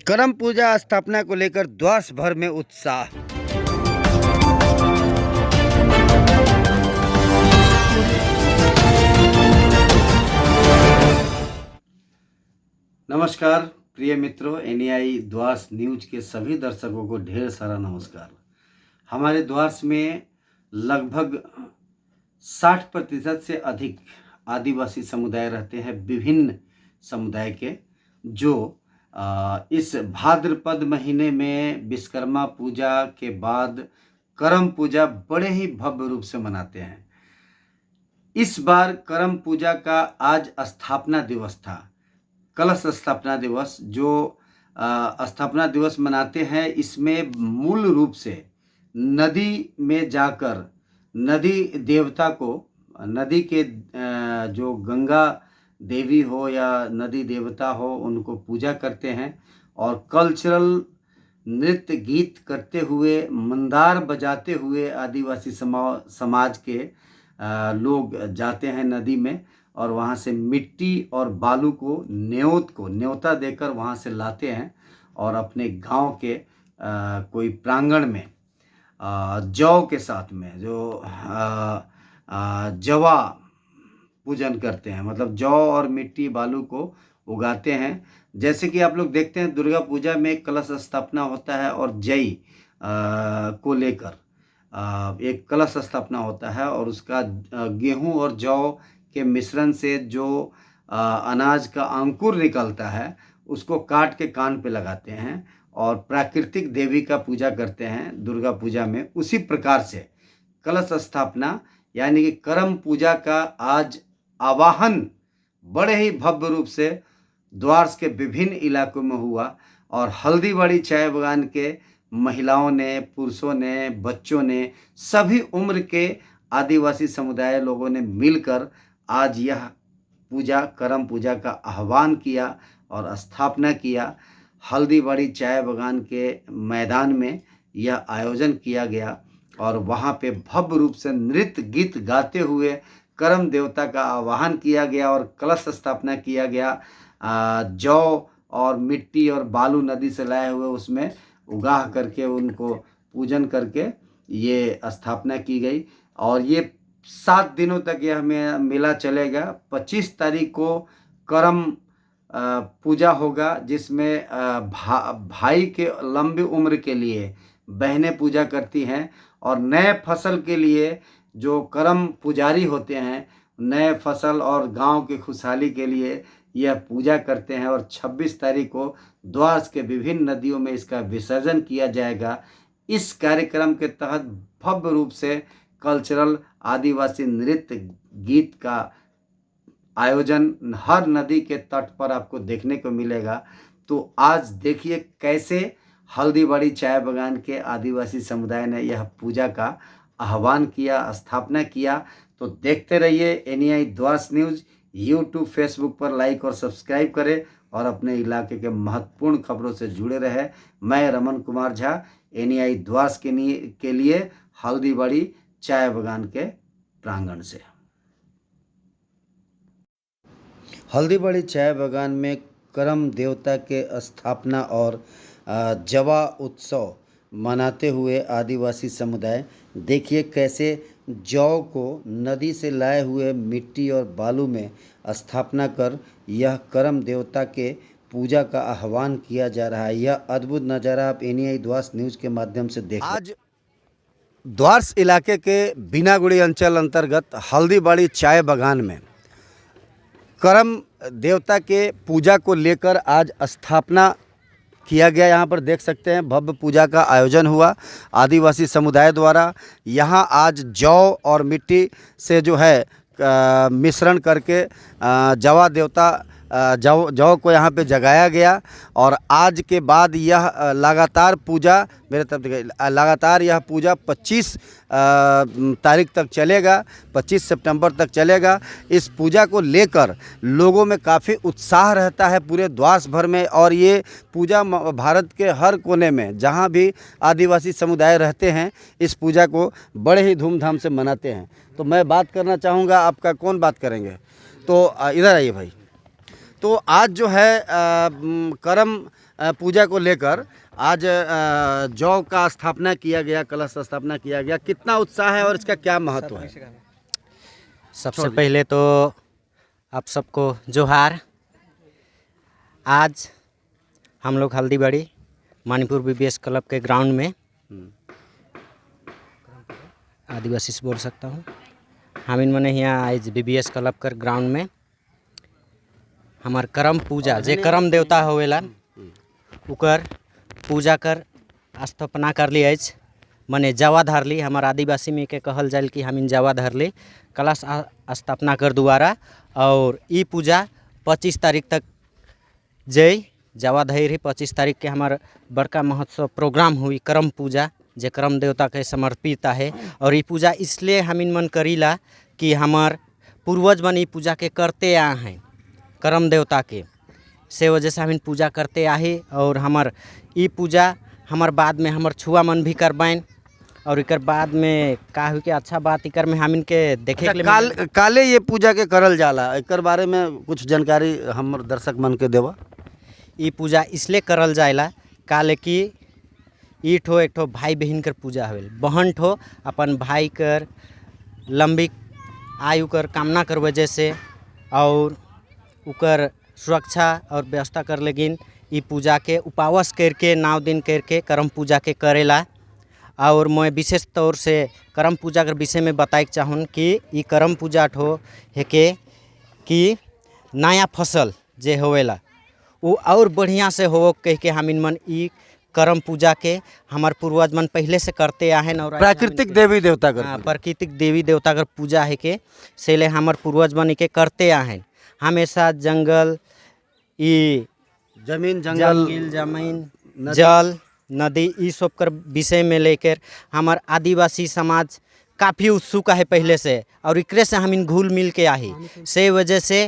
करम पूजा स्थापना को लेकर द्वास भर में उत्साह। नमस्कार प्रिय मित्रों, एनआई द्वास न्यूज के सभी दर्शकों को ढेर सारा नमस्कार। हमारे द्वास में लगभग 60% से अधिक आदिवासी समुदाय रहते हैं, विभिन्न समुदाय के, जो इस भाद्रपद महीने में विश्वकर्मा पूजा के बाद करम पूजा बड़े ही भव्य रूप से मनाते हैं। इस बार करम पूजा का आज स्थापना दिवस था, कलश स्थापना दिवस। जो स्थापना दिवस मनाते हैं, इसमें मूल रूप से नदी में जाकर नदी देवता को, नदी के जो गंगा देवी हो या नदी देवता हो, उनको पूजा करते हैं और कल्चरल नृत्य गीत करते हुए, मंदार बजाते हुए आदिवासी समाज के लोग जाते हैं नदी में और वहाँ से मिट्टी और बालू को न्योता देकर वहाँ से लाते हैं और अपने गांव के कोई प्रांगण में जौ के साथ में जो जवा पूजन करते हैं, मतलब जौ और मिट्टी बालू को उगाते हैं। जैसे कि आप लोग देखते हैं दुर्गा पूजा में कलश स्थापना होता है और जई को लेकर एक कलश स्थापना होता है और उसका गेहूं और जौ के मिश्रण से जो अनाज का अंकुर निकलता है उसको काट के कान पे लगाते हैं और प्राकृतिक देवी का पूजा करते हैं दुर्गा पूजा में। उसी प्रकार से कलश स्थापना यानी कि करम पूजा का आज आवाहन बड़े ही भव्य रूप से द्वास के विभिन्न इलाकों में हुआ और हल्दीबाड़ी चाय बागान के महिलाओं ने, पुरुषों ने, बच्चों ने, सभी उम्र के आदिवासी समुदाय लोगों ने मिलकर आज यह पूजा, करम पूजा का आह्वान किया और स्थापना किया। हल्दीबाड़ी चाय बागान के मैदान में यह आयोजन किया गया और वहाँ पे भव्य रूप से नृत्य गीत गाते हुए करम देवता का आवाहन किया गया और कलश स्थापना किया गया। जौ और मिट्टी और बालू नदी से लाए हुए उसमें उगा करके उनको पूजन करके ये स्थापना की गई और ये 7 दिनों तक यह मेला चलेगा। 25 तारीख को करम पूजा होगा, जिसमें भाई के लंबी उम्र के लिए बहनें पूजा करती हैं और नए फसल के लिए जो करम पुजारी होते हैं, नए फसल और गांव की खुशहाली के लिए यह पूजा करते हैं और 26 तारीख को द्वास के विभिन्न नदियों में इसका विसर्जन किया जाएगा। इस कार्यक्रम के तहत भव्य रूप से कल्चरल आदिवासी नृत्य गीत का आयोजन हर नदी के तट पर आपको देखने को मिलेगा। तो आज देखिए कैसे हल्दीबाड़ी चाय बागान के आदिवासी समुदाय ने यह पूजा का आह्वान किया, स्थापना किया। तो देखते रहिए एनआई द्वास न्यूज़। यूट्यूब, फेसबुक पर लाइक और सब्सक्राइब करें और अपने इलाके के महत्वपूर्ण खबरों से जुड़े रहे। मैं रमन कुमार झा, एनआई द्वास के लिए हल्दीबाड़ी चाय बागान के प्रांगण से। हल्दीबाड़ी चाय बागान में करम देवता के स्थापना और जवा उत्सव मनाते हुए आदिवासी समुदाय, देखिए कैसे जौ को नदी से लाए हुए मिट्टी और बालू में स्थापना कर यह करम देवता के पूजा का आह्वान किया जा रहा है। यह अद्भुत नज़ारा आप एनआई द्वास न्यूज़ के माध्यम से देख। आज द्वास इलाके के बीनागुड़ी अंचल अंतर्गत हल्दीबाड़ी चाय बागान में करम देवता के पूजा को लेकर आज स्थापना किया गया। यहाँ पर देख सकते हैं भव्य पूजा का आयोजन हुआ आदिवासी समुदाय द्वारा। यहाँ आज जौ और मिट्टी से जो है मिश्रण करके जवा देवता जौ को यहाँ पे जगाया गया और आज के बाद यह लगातार पूजा मेरे तरफ लगातार यह पूजा 25 तारीख तक चलेगा, 25 सितंबर तक चलेगा। इस पूजा को लेकर लोगों में काफ़ी उत्साह रहता है पूरे द्वास भर में और ये पूजा भारत के हर कोने में जहाँ भी आदिवासी समुदाय रहते हैं इस पूजा को बड़े ही धूमधाम से मनाते हैं। तो मैं बात करना चाहूँगा, आपका कौन बात करेंगे? तो इधर आइए भाई। तो आज जो है करम पूजा को लेकर आज जौ का स्थापना किया गया, कलश स्थापना किया गया, कितना उत्साह है और इसका क्या महत्व है? सबसे पहले तो आप सबको जोहार। आज हम लोग हल्दीबाड़ी मणिपुर बीबीएस क्लब के ग्राउंड में, आदिवासी से बोल सकता हूँ, हम इन मने यहाँ आज बीबीएस क्लब कर ग्राउंड में हमार करम पूजा जे करम देवता होवेला उकर पूजा कर स्थापना कर ली। आज मने जवा धरली, हमार आदिवासी में के कहल जाए कि हम जवा धरली कलश स्थापना कर द्वारा। और ई पूजा 25 तारीख तक जय जवा धैर 25 तारीख के हमार बड़का महोत्सव प्रोग्राम हुई करम पूजा जे करम देवता के समर्पित है। और ये पूजा इसलिए हम इन मन करीला कि हमार पूर्वज मन ये पूजा के करते आए हैं करम देवता के, से वजह से हम इन पूजा करते आए। और हमार ये पूजा हमार बाद में हमार छुआ मन भी करवाएं। और एक बाद में का हुई के अच्छा बात इकर में हम इनके देखे के लिए काले ये पूजा के करल जाला, एक बारे में कुछ जानकारी हमर दर्शक मन के देवा। ये पूजा इसलिए करल जाएला काले कि ई ठो एक ठो भाई बहन कर पूजा हवेल, बहन ठो अपन भाई कर लंबी आयु कर कामना कर वजह से और उकर सुरक्षा और व्यवस्था कर लेकिन ई पूजा के उपवास करके 9 दिन करके करम पूजा के करेला। और मैं विशेष तौर से करम पूजा के विषय में बताए चाहूँ कि ई करम पूजा ठो है के कि नया फसल जे होवेला वो और बढ़िया से हो कह के हम इन मन ई करम पूजा के हमार पूर्वज मन पहले से करते आए। और प्राकृतिक देवी देवता कर प्राकृतिक देवी देवता कर पूजा है के से ले हमार पूर्वज मन के करते आए हमेशा। जंगल ई जमीन जंगल जमीन जल नदी ई सब कर विषय में लेकर हमार आदिवासी समाज काफ़ी उत्सुक है पहले से। और एकरे से हम इन घुल मिल के आही से वजह से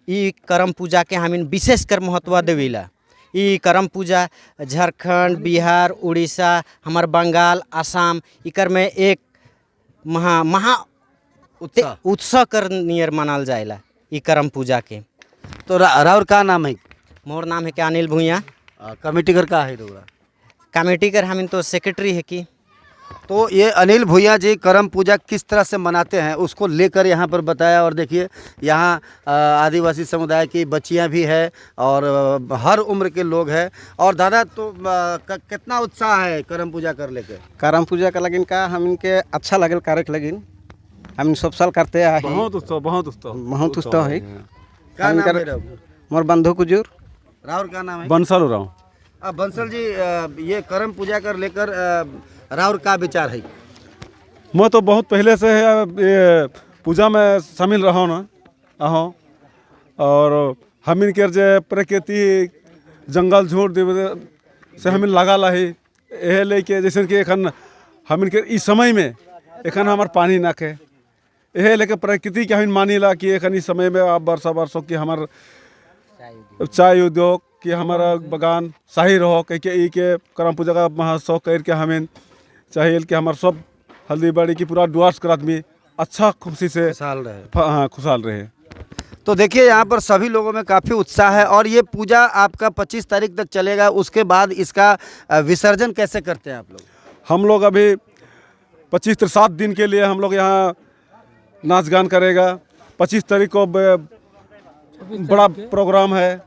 ई करम पूजा के हम इन विशेष कर महत्व देविला। ई करम पूजा झारखंड, बिहार, उड़ीसा, हमार बंगाल, आसाम इकर में एक महा उत्सव कर नियर मनाल जाएला ई करम पूजा के। तो राउर का नाम है? मोर नाम है कि अनिल भूया। कमेटी कर का है? कमेटी कर हम इन तो सेक्रेटरी है कि। तो ये अनिल भूया जी करम पूजा किस तरह से मनाते हैं उसको लेकर यहाँ पर बताया। और देखिए यहाँ आदिवासी समुदाय की बच्चियाँ भी है और हर उम्र के लोग हैं। और दादा तो कितना उत्साह है करम पूजा कर लेके? करम पूजा का लगिन का हम इनके अच्छा लगल करे के लगिन हम सब साल करते हैं। बहुत उत्सव है। क्या नाम है? मोर बंधु कुजूर। राउर का नाम है? बंसल हो रहा हूँ। अब बंसल जी ये करम पूजा कर लेकर राउर का विचार है? मैं तो बहुत पहले से है ये पूजा में शामिल रहा हूँ ना अहो। और हम इनके जे प्रकृति जंगल झोड़ से हमें लगा ला है यह लेके जैसे कि एखन हम इनके इस समय में एखन हमार पानी ना के यह लेके प्रकृति के हम मानी ला कि एखन इस समय में आप वर्षों की हमार चाय उद्योग कि हमारा बगान सही रहो कह के ई के करम पूजा का महोत्सव करके हमें चाहिए कि हमारे सब हल्दीबाड़ी की पूरा डुआर्स कर आदमी अच्छा खुशी से खुशहाल रहे। तो देखिए यहाँ पर सभी लोगों में काफ़ी उत्साह है। और ये पूजा आपका 25 तारीख तक चलेगा, उसके बाद इसका विसर्जन कैसे करते हैं आप लोग? हम लोग अभी 25 से 7 दिन के लिए हम लोग यहाँ नाच गान करेगा। 25 तारीख को बड़ा प्रोग्राम है,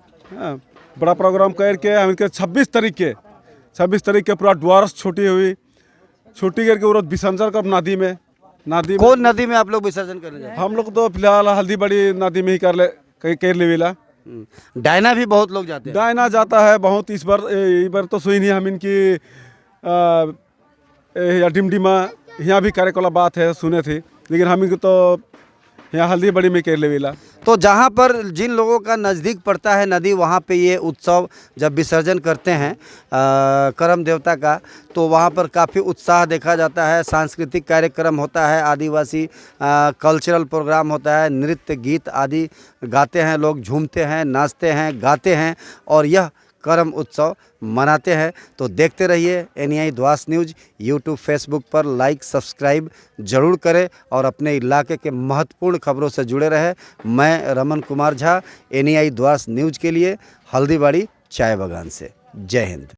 बड़ा प्रोग्राम करके हम इनके 26 तारीख के पूरा डुआर्स छुट्टी करके वो विसर्जन कर नदी में। कौन नदी में आप लोग विसर्जन करने जाते हैं? हम लोग तो फिलहाल हल्दीबाड़ी नदी में ही कर लेवेला। डायना भी बहुत लोग जाते हैं। डायना जाता है बहुत। इस बार तो सुई नहीं हम इनकी डिमडिमा यहाँ भी करे वाला बात है सुने थे, लेकिन हम इनको तो यहाँ हल्दीबाड़ी में कर लेवेला। तो जहाँ पर जिन लोगों का नज़दीक पड़ता है नदी, वहाँ पे ये उत्सव जब विसर्जन करते हैं करम देवता का, तो वहाँ पर काफ़ी उत्साह देखा जाता है। सांस्कृतिक कार्यक्रम होता है, आदिवासी कल्चरल प्रोग्राम होता है, नृत्य गीत आदि गाते हैं लोग, झूमते हैं, नाचते हैं, गाते हैं और यह करम उत्सव मनाते हैं। तो देखते रहिए NEI द्वास न्यूज़। यूट्यूब फेसबुक पर लाइक सब्सक्राइब जरूर करें और अपने इलाके के महत्वपूर्ण खबरों से जुड़े रहें। मैं रमन कुमार झा NEI द्वास न्यूज़ के लिए हल्दीबाड़ी चाय बागान से। जय हिंद।